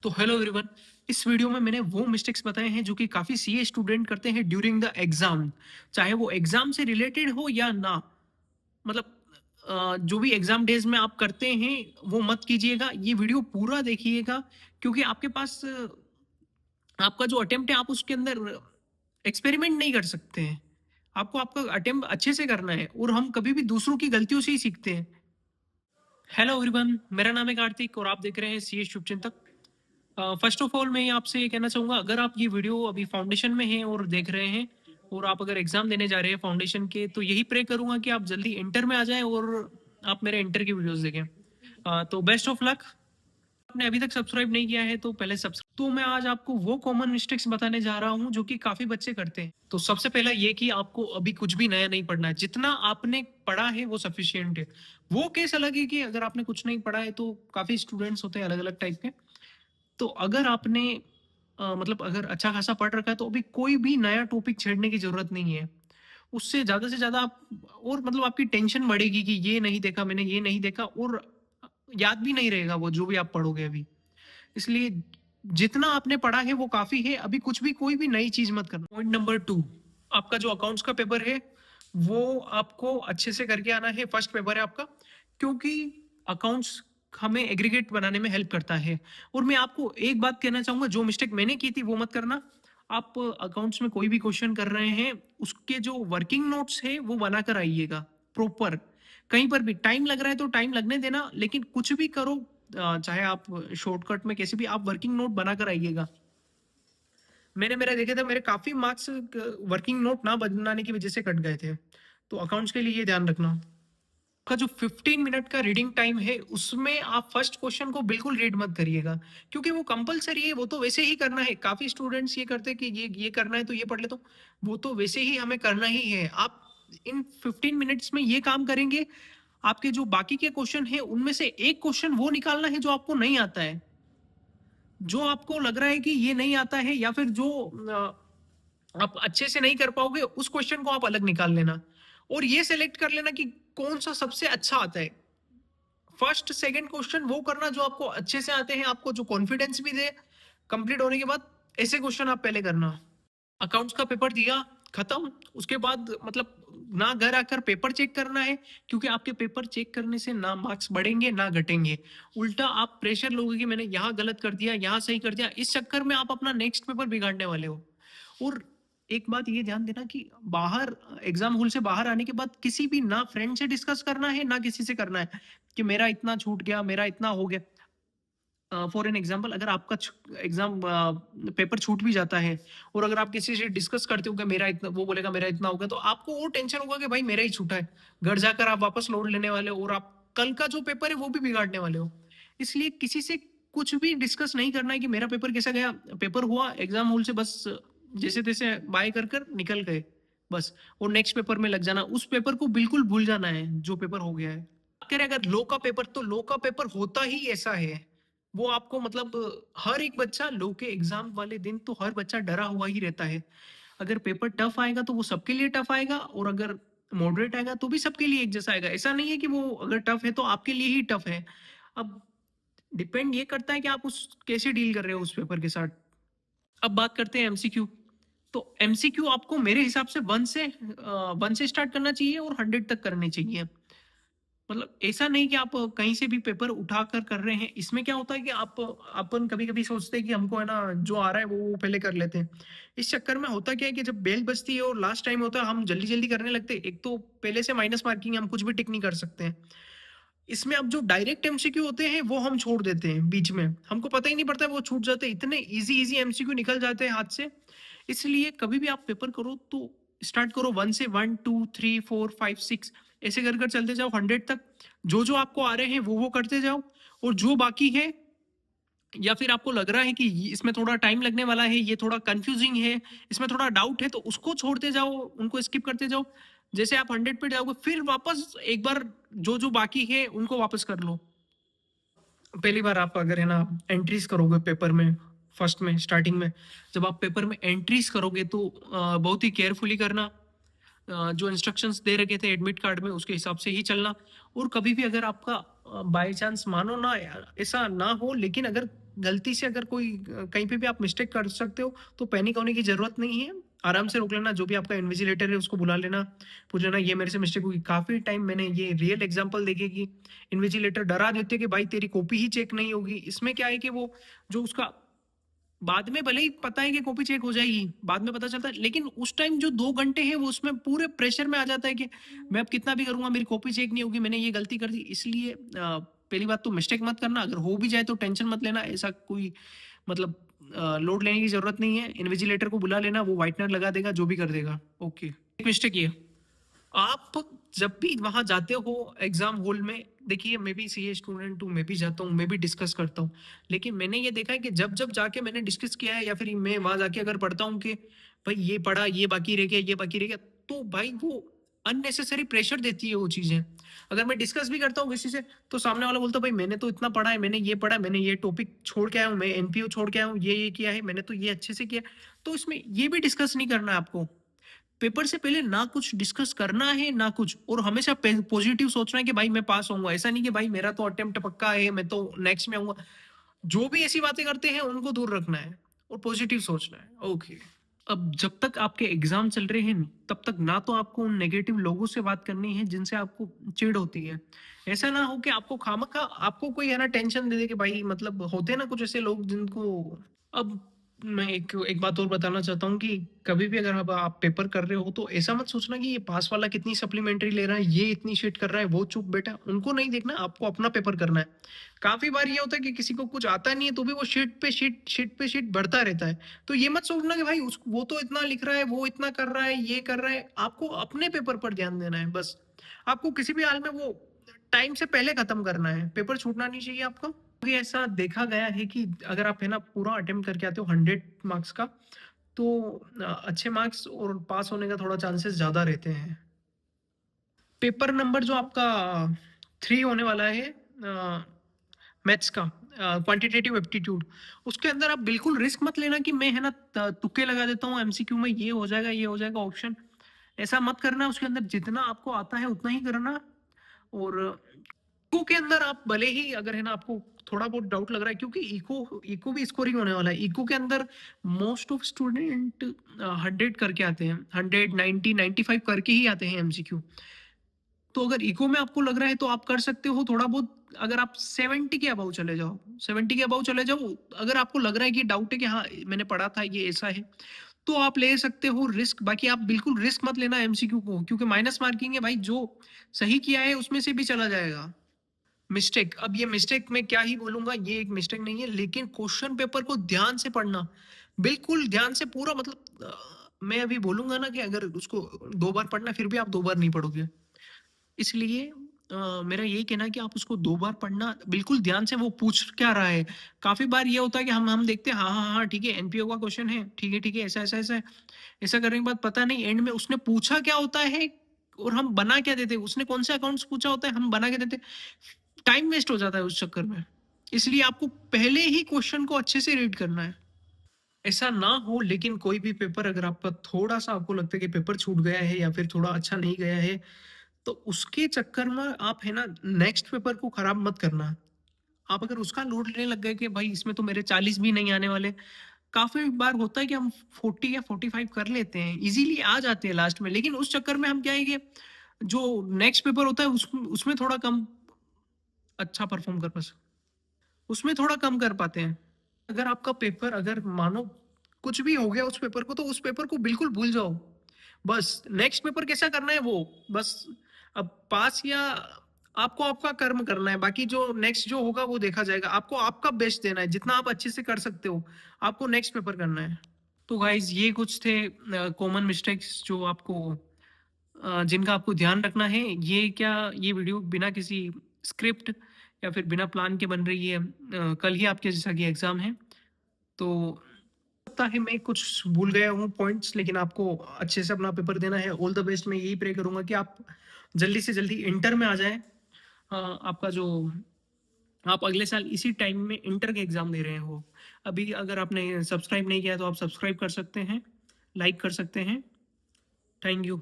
तो hello everyone. इस video में मैंने वो मिस्टेक्स बताए हैं जो कि काफ़ी सीए स्टूडेंट करते हैं ड्यूरिंग द एग्जाम। चाहे वो एग्जाम से रिलेटेड हो या ना। मतलब जो भी एग्जाम डेज में आप करते हैं वो मत कीजिएगा। ये वीडियो पूरा देखिएगा क्योंकि आपके पास आपका जो अटेम्प्ट है आप उसके अंदर एक्सपेरिमेंट नहीं कर सकते हैं। आपको आपका अटेम्प्ट अच्छे से करना है और हम कभी भी दूसरों की गलतियों से ही सीखते हैं। हेलो एवरीवन, मेरा नाम है कार्तिक और आप देख रहे हैं सीए शुभचिंतक। फर्स्ट ऑफ ऑल मैं आपसे ये कहना चाहूँगा, अगर आप ये वीडियो अभी फाउंडेशन में हैं और देख रहे हैं और आप अगर एग्ज़ाम देने जा रहे हैं फाउंडेशन के, तो यही प्रे करूँगा कि आप जल्दी इंटर में आ जाएँ और आप मेरे इंटर की वीडियोज़ देखें। तो बेस्ट ऑफ लक। आपने अभी तक सब्सक्राइब नहीं किया है तो पहले सब्सक्राइब। तो मैं आज आपको वो कॉमन मिस्टेक्स बताने जा रहा हूँ जो कि काफ़ी बच्चे करते हैं। तो सबसे पहला ये कि आपको अभी कुछ भी नया नहीं पढ़ना है, जितना आपने पढ़ा है वो सफिशिएंट है। वो केस अलग है कि अगर आपने कुछ नहीं पढ़ा है तो काफ़ी स्टूडेंट्स होते हैं अलग-अलग टाइप के। तो अगर आपने मतलब अगर अच्छा खासा पढ़ रखा है तो अभी कोई भी नया टॉपिक छेड़ने की ज़रूरत नहीं है। उससे ज़्यादा से ज़्यादा आप और मतलब आपकी टेंशन बढ़ेगी कि ये नहीं देखा मैंने, ये नहीं देखा और याद भी नहीं रहेगा वो जो भी आप पढ़ोगे अभी। इसलिए जितना आपने पढ़ा है वो काफ़ी है, अभी कुछ भी कोई भी नई चीज़ मत करना। पॉइंट नंबर 2, आपका जो अकाउंट्स का पेपर है, वो आपको अच्छे से करके आना है, फर्स्ट पेपर है आपका, क्योंकि अकाउंट्स हमें एग्रीगेट बनाने में हेल्प करता है। और मैं आपको एक बात कहना चाहूँगा, जो मिस्टेक मैंने की थी वो मत करना। आप अकाउंट्स में कोई भी क्वेश्चन कर रहे हैं, उसके जो वर्किंग नोट्स हैं वो बनाकर आइएगा, प्रॉपर। कहीं पर भी टाइम लग रहा है तो टाइम लगने देना, लेकिन कुछ भी करो, चाहे आप शॉर्टकट में कैसे भी आप वर्किंग नोट बनाकर आइएगा। मैंने मेरा देखे थे, मेरे काफ़ी मार्क्स वर्किंग नोट ना बनाने की वजह से कट गए थे। तो अकाउंट्स के लिए ये ध्यान रखना। का जो 15 मिनट का रीडिंग टाइम है उसमें आप फर्स्ट क्वेश्चन को बिल्कुल रीड मत करिएगा, क्योंकि वो कंपलसरी है, वो तो वैसे ही करना है। काफ़ी स्टूडेंट्स ये करते हैं कि ये करना है तो ये पढ़ ले, तो वो तो वैसे ही हमें करना ही है। आप इन 15 मिनट्स में ये काम करेंगे, आपके जो बाकी के क्वेश्चन है उनमें से एक क्वेश्चन वो निकालना है जो आपको नहीं आता है। जो आपको लग रहा है कि ये नहीं आता है या फिर जो आप अच्छे से नहीं कर पाओगे, उस क्वेश्चन को आप अलग निकाल लेना और ये सेलेक्ट कर लेना कि कौन सा सबसे अच्छा आता है। फर्स्ट सेकंड क्वेश्चन वो करना जो आपको अच्छे से आते हैं, आपको जो कॉन्फिडेंस भी दे। कंप्लीट होने के बाद ऐसे क्वेश्चन आप पहले करना। अकाउंट्स का पेपर दिया, खत्म। उसके बाद मतलब ना घर आकर पेपर चेक करना है, क्योंकि आपके पेपर चेक करने से ना मार्क्स बढ़ेंगे ना घटेंगे। उल्टा आप प्रेशर लोगे कि मैंने यहाँ गलत कर दिया, यहाँ सही कर दिया। इस चक्कर में आप अपना नेक्स्ट पेपर बिगाड़ने वाले हो। और एक बात ये ध्यान देना कि बाहर एग्जाम हॉल से बाहर आने के बाद किसी भी ना फ्रेंड से डिस्कस करना है ना किसी से करना है कि मेरा इतना छूट गया, मेरा इतना हो गया। फॉर एन एग्जांपल, अगर आपका एग्जाम पेपर छूट भी जाता है और अगर आप किसी से डिस्कस करते हो कि मेरा इतना, वो बोलेगा मेरा इतना हो गया, तो आपको वो टेंशन होगा कि भाई मेरा ही छूटा है। घर जाकर आप वापस लोड लेने वाले हो और आप कल का जो पेपर है वो भी बिगाड़ने वाले हो। इसलिए किसी से कुछ भी डिस्कस नहीं करना है कि मेरा पेपर कैसा गया। पेपर हुआ एग्जाम हॉल से, बस जैसे तैसे बाय कर कर निकल गए बस, और नेक्स्ट पेपर में लग जाना। उस पेपर को बिल्कुल भूल जाना है जो पेपर हो गया है। बात करें अगर लो का पेपर, तो लो का पेपर होता ही ऐसा है। वो आपको मतलब हर एक बच्चा लो के एग्जाम वाले दिन तो हर बच्चा डरा हुआ ही रहता है। अगर पेपर टफ आएगा तो वो सबके लिए टफ आएगा और अगर मॉडरेट आएगा तो भी सबके लिए एक जैसा आएगा। ऐसा नहीं है कि वो अगर टफ है तो आपके लिए ही टफ है। अब डिपेंड ये करता है कि आप उस कैसे डील कर रहे हो उस पेपर के साथ। अब बात करते हैं एमसीक्यू। तो एमसीक्यू आपको मेरे हिसाब से 1 से स्टार्ट करना चाहिए और 100 तक करने चाहिए। मतलब ऐसा नहीं कि आप कहीं से भी पेपर उठाकर कर रहे हैं। इसमें क्या होता है कि आप अपन कभी-कभी सोचते हैं कि हमको है ना जो आ रहा है वो पहले कर लेते हैं। इस चक्कर में होता क्या है कि जब बेल बजती है और लास्ट टाइम होता है, हम जल्दी-जल्दी करने लगते हैं। एक तो पहले से माइनस मार्किंग है, हम कुछ भी टिक नहीं कर सकते हैं। इसमें अब जो डायरेक्ट एमसीक्यू होते हैं वो हम छोड़ देते हैं बीच में। हमको पता ही नहीं पड़ता है वो छूट जाते हैं। इतने ईज़ी-ईज़ी एमसीक्यू निकल जाते हैं हाथ से। इसलिए कभी भी आप पेपर करो तो स्टार्ट करो 1 से, 1, 2, 3, 4, 5, 6 ऐसे कर चलते जाओ 100 तक। जो आपको आ रहे हैं वो करते जाओ और जो बाकी है या फिर आपको लग रहा है कि इसमें थोड़ा टाइम लगने वाला है, ये थोड़ा कंफ्यूजिंग है, इसमें थोड़ा डाउट है, तो उसको छोड़ते जाओ, उनको स्किप करते जाओ। जैसे आप 100 पे जाओगे फिर वापस एक बार जो बाकी है उनको वापस कर लो। पहली बार आप अगर है ना एंट्रीज करोगे पेपर में, फर्स्ट में स्टार्टिंग में जब आप पेपर में एंट्रीज करोगे तो बहुत ही केयरफुली करना। जो इंस्ट्रक्शंस दे रखे थे एडमिट कार्ड में उसके हिसाब से ही चलना। और कभी भी अगर आपका बाय चांस मानो ना यार ऐसा ना हो, लेकिन अगर गलती से अगर कोई कहीं पे भी आप मिस्टेक कर सकते हो, तो पैनिक होने की ज़रूरत नहीं है। आराम से रोक लेना, जो भी आपका इन्विजिलेटर है उसको बुला लेना, पूछ लेना ये मेरे से मिस्टेक हुई। काफ़ी टाइम मैंने ये रियल एग्ज़ाम्पल देखे कि इन्विजिलेटर डरा देते कि भाई तेरी कॉपी ही चेक नहीं होगी। इसमें क्या है कि वो जो उसका बाद में भले ही पता है कि कॉपी चेक हो जाएगी, बाद में पता चलता है, लेकिन उस टाइम जो 2 घंटे हैं वो उसमें पूरे प्रेशर में आ जाता है कि मैं अब कितना भी करूँगा मेरी कॉपी चेक नहीं होगी, मैंने ये गलती कर दी। इसलिए पहली बात तो मिस्टेक मत करना, अगर हो भी जाए तो टेंशन मत लेना, ऐसा कोई मतलब लोड लेने की ज़रूरत नहीं है। इन्विजिलेटर को बुला लेना, वो व्हाइटनर लगा देगा, जो भी कर देगा। ओके। एक मिस्टेक ये, आप जब भी वहाँ जाते हो एग्ज़ाम हॉल में, देखिए मैं भी सीए स्टूडेंट हूँ, मैं भी जाता हूँ, मैं भी डिस्कस करता हूँ। लेकिन मैंने ये देखा है कि जब-जब जाके मैंने डिस्कस किया है या फिर मैं वहाँ जाके अगर पढ़ता हूँ कि भाई ये पढ़ा, ये बाकी रह गया, ये बाकी रह गया, तो भाई वो अननेसेसरी प्रेशर देती है वो चीज़ें। अगर मैं डिस्कस भी करता हूँ किसी से, तो सामने वाला बोलता है भाई मैंने तो इतना पढ़ा है, मैंने ये पढ़ा है, मैंने ये टॉपिक छोड़ के आया हूँ, मैं एनपीओ छोड़ के आया हूँ, ये किया है, मैंने तो ये अच्छे से किया है। तो इसमें ये भी डिस्कस नहीं करना है आपको। पेपर से पहले ना कुछ डिस्कस करना है ना कुछ, और हमेशा पॉजिटिव सोचना है कि भाई मैं पास होऊंगा। ऐसा नहीं कि भाई मेरा तो अटेम्प्ट पक्का है, मैं तो नेक्स्ट में आऊंगा। जो भी ऐसी बातें करते हैं उनको दूर रखना है और पॉजिटिव सोचना है। ओके। अब जब तक आपके एग्जाम चल रहे हैं तब तक ना तो आपको उन नेगेटिव लोगों से बात करनी है जिनसे आपको चिढ़ होती है। ऐसा ना हो कि आपको खामखा आपको कोई है ना टेंशन दे दे कि भाई मतलब होते हैं ना कुछ ऐसे लोग जिनको। अब मैं एक एक बात और बताना चाहता हूँ कि कभी भी अगर अब आप पेपर कर रहे हो तो ऐसा मत सोचना कि ये पास वाला कितनी सप्लीमेंट्री ले रहा है, ये इतनी शीट कर रहा है, वो चुप बैठा, उनको नहीं देखना, आपको अपना पेपर करना है। काफ़ी बार ये होता है कि किसी को कुछ आता नहीं है तो भी वो शीट पे शीट बढ़ता रहता है। तो ये मत सोचना कि भाई उस वो तो इतना लिख रहा है, वो इतना कर रहा है, ये कर रहा है, आपको अपने पेपर पर ध्यान देना है बस। आपको किसी भी हाल में वो टाइम से पहले खत्म करना है, पेपर छूटना नहीं चाहिए आपका। भी ऐसा देखा गया है कि अगर आप है ना पूरा अटेम्प्ट करके आते हो 100 मार्क्स का, तो अच्छे मार्क्स और पास होने का थोड़ा चांसेस ज़्यादा रहते हैं। पेपर नंबर जो आपका 3 होने वाला है मैथ्स का, क्वांटिटेटिव एप्टीट्यूड, उसके अंदर आप बिल्कुल रिस्क मत लेना कि मैं है ना तुक्के लगा देता हूँ एमसीक्यू में, ये हो जाएगा ऑप्शन। ऐसा मत करना, उसके अंदर जितना आपको आता है उतना ही करना। और इको के अंदर आप भले ही अगर है ना आपको थोड़ा बहुत डाउट लग रहा है, क्योंकि इको इको भी स्कोरिंग होने वाला है। इको के अंदर मोस्ट ऑफ स्टूडेंट 100 करके आते हैं, 100 90 95 करके ही आते हैं एमसीक्यू। तो अगर इको में आपको लग रहा है तो आप कर सकते हो थोड़ा बहुत। अगर आप 70 के अबाउ चले जाओ, 70 के अबाउ चले जाओ, अगर आपको लग रहा है कि डाउट है कि हाँ मैंने पढ़ा था ये ऐसा है, तो आप ले सकते हो रिस्क। बाकी आप बिल्कुल रिस्क मत लेना एमसीक्यू को, क्योंकि माइनस मार्किंग है भाई, जो सही किया है उसमें से भी चला जाएगा। मिस्टेक, अब ये मिस्टेक मैं क्या ही बोलूँगा, ये एक मिस्टेक नहीं है, लेकिन क्वेश्चन पेपर को ध्यान से पढ़ना, बिल्कुल ध्यान से पूरा मतलब मैं अभी बोलूँगा ना कि अगर उसको 2 बार पढ़ना फिर भी आप 2 बार नहीं पढ़ोगे। इसलिए मेरा यही कहना है कि आप उसको 2 बार पढ़ना, बिल्कुल ध्यान से वो पूछ क्या रहा है। काफ़ी बार ये होता है कि हम देखते हैं हाँ, ठीक है एनपीओ का क्वेश्चन है, ठीक है, ऐसा है। ऐसा करने के बाद पता नहीं एंड में उसने पूछा क्या होता है और हम बना क्या देते हैं, उसने कौन से अकाउंट्स पूछा होता है, हम बना के देते हैं। टाइम वेस्ट हो जाता है उस चक्कर में। इसलिए आपको पहले ही क्वेश्चन को अच्छे से रीड करना है। ऐसा ना हो, लेकिन कोई भी पेपर अगर आपका थोड़ा-सा आपको लगता है कि पेपर छूट गया है या फिर थोड़ा अच्छा नहीं गया है, तो उसके चक्कर में आप है ना नेक्स्ट पेपर को खराब मत करना। आप अगर उसका लोड लेने लग गए कि भाई इसमें तो मेरे 40 भी नहीं आने वाले। काफ़ी बार होता है कि हम 40 या 45 कर लेते हैं, ईज़िली आ जाते हैं लास्ट में, लेकिन उस चक्कर में हम क्या है कि जो नेक्स्ट पेपर होता है उसमें थोड़ा कम अच्छा परफ़ॉर्म कर पास उसमें थोड़ा कम कर पाते हैं। अगर आपका पेपर अगर मानो कुछ भी हो गया उस पेपर को, तो उस पेपर को बिल्कुल भूल जाओ। बस नेक्स्ट पेपर कैसा करना है वो, बस अब पास या आपको आपका कर्म करना है, बाकी जो नेक्स्ट जो होगा वो देखा जाएगा। आपको आपका बेस्ट देना है, जितना आप अच्छे से कर सकते हो, आपको नेक्स्ट पेपर करना है। तो गाइज़ ये कुछ थे कॉमन मिस्टेक्स जो आपको जिनका आपको ध्यान रखना है। ये वीडियो बिना किसी स्क्रिप्ट या फिर बिना प्लान के बन रही है। कल ही आपके जैसा कि एग्ज़ाम है, तो लगता है मैं कुछ भूल गया हूँ पॉइंट्स, लेकिन आपको अच्छे से अपना पेपर देना है। ऑल द बेस्ट, मैं यही प्रे करूँगा कि आप जल्दी से जल्दी इंटर में आ जाएँ। आपका जो आप अगले साल इसी टाइम में इंटर के एग्ज़ाम दे रहे हो। अभी अगर आपने सब्सक्राइब नहीं किया है तो आप सब्सक्राइब कर सकते हैं, लाइक कर सकते हैं। Thank you.